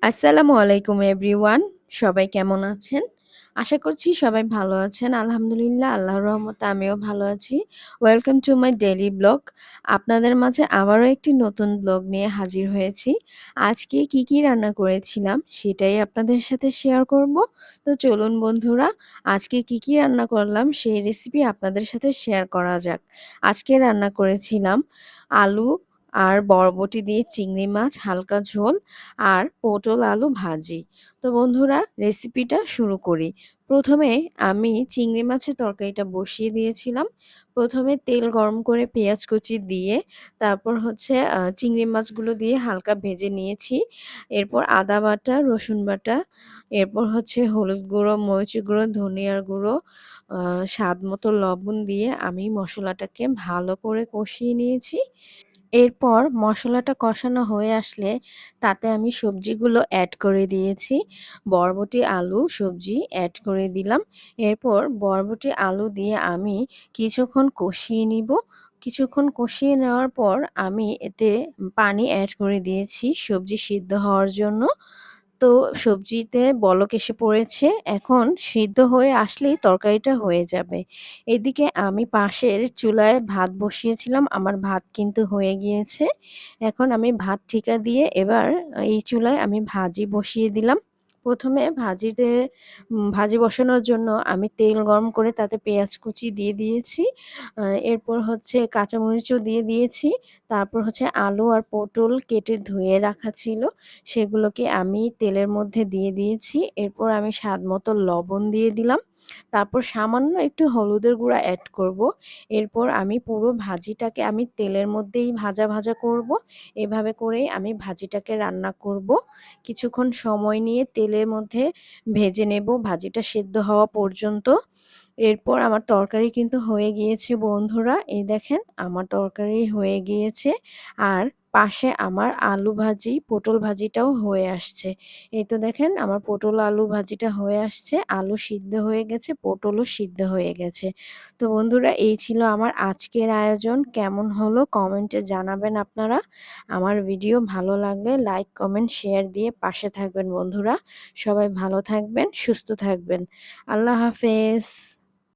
আসসালামু আলাইকুম এভরিওয়ান। সবাই কেমন আছেন? আশা করছি সবাই ভালো আছেন। আলহামদুলিল্লাহ আল্লাহর রহমতে আমিও ভালো আছি। Welcome to my daily blog. আপনাদের মাঝে আবারও একটি নতুন ব্লগ নিয়ে হাজির হয়েছি। আজকে কি রান্না করেছিলাম সেটাই আপনাদের সাথে শেয়ার করব। তো চলুন বন্ধুরা, আজকে কি রান্না করলাম সেই রেসিপি আপনাদের সাথে শেয়ার করা যাক। আজকে রান্না করেছিলাম আলু আর বরবটি দিয়ে চিংড়ি মাছ হালকা ঝোল আর পটল আলু ভাজি। তো বন্ধুরা, রেসিপিটা শুরু করি। প্রথমে আমি চিংড়ি মাছের তরকারিটা বসিয়ে দিয়েছিলাম। প্রথমে তেল গরম করে পেঁয়াজ কুচি দিয়ে তারপর হচ্ছে চিংড়ি মাছগুলো দিয়ে হালকা ভেজে নিয়েছি। এরপর আদা বাটা, রসুন বাটা, এরপর হচ্ছে হলুদ গুঁড়ো, মরিচ গুঁড়ো, ধনিয়ার গুঁড়ো, আ স্বাদ মতো লবণ দিয়ে আমি মসলাটাকে ভালো করে কষিয়ে নিয়েছি। এরপর মসলাটা কষানো হয়ে আসলে তাতে আমি সবজিগুলো অ্যাড করে দিয়েছি। বরবটি, আলু, সবজি অ্যাড করে দিলাম। এরপর বরবটি, আলু দিয়ে আমি কিছুক্ষণ কষিয়ে নিব। কিছুক্ষণ কষিয়ে নেওয়ার পর আমি এতে পানি অ্যাড করে দিয়েছি সবজি সিদ্ধ হওয়ার জন্য। তো সবজিতে বলক এসে পড়েছে। এখন সিদ্ধ হয়ে আসলেই তরকারিটা হয়ে যাবে। এদিকে আমি পাশের চুলায় ভাত বসিয়েছিলাম। আমার ভাত কিন্তু হয়ে গিয়েছে। এখন আমি ভাত ঠিকা দিয়ে এবার এই চুলায় আমি ভাজি বসিয়ে দিলাম। প্রথমে ভাজি বসানোর জন্য আমি তেল গরম করে তাতে পেঁয়াজ কুচি দিয়ে দিয়েছি। এরপর হচ্ছে কাঁচামরিচও দিয়ে দিয়েছি। তারপর হচ্ছে আলু আর পটল কেটে ধুয়ে রাখা ছিল। সেগুলোকে আমি তেলের মধ্যে দিয়ে দিয়েছি। এরপর আমি স্বাদমতো লবণ দিয়ে দিলাম। তারপর সামান্য একটু হলুদের গুঁড়া অ্যাড করব। এরপর আমি পুরো ভাজিটাকে আমি তেলের মধ্যেই ভাজা করব। এভাবে করেই আমি ভাজিটাকে রান্না করব। কিছুক্ষণ সময় নিয়ে তেলের মধ্যে ভেজে নেব ভাজিটা সেদ্ধ হওয়া পর্যন্ত। এরপর আমার তরকারি কিন্তু হয়ে গিয়েছে বন্ধুরা। এই দেখেন আমার তরকারি হয়ে গিয়েছে। আর পাশে আমার আলু ভাজি, পটল ভাজিটাও হয়ে আসছে। এই তো দেখেন আমার পটল আলু ভাজিটা হয়ে আসছে। আলু সিদ্ধ হয়ে গেছে, পটলও সিদ্ধ হয়ে গেছে। তো বন্ধুরা, এই ছিল আমার আজকের আয়োজন। কেমন হলো কমেন্টে জানাবেন আপনারা। আমার ভিডিও ভালো লাগলে লাইক, কমেন্ট, শেয়ার দিয়ে পাশে থাকবেন বন্ধুরা। সবাই ভালো থাকবেন, সুস্থ থাকবেন। আল্লাহ হাফেজ।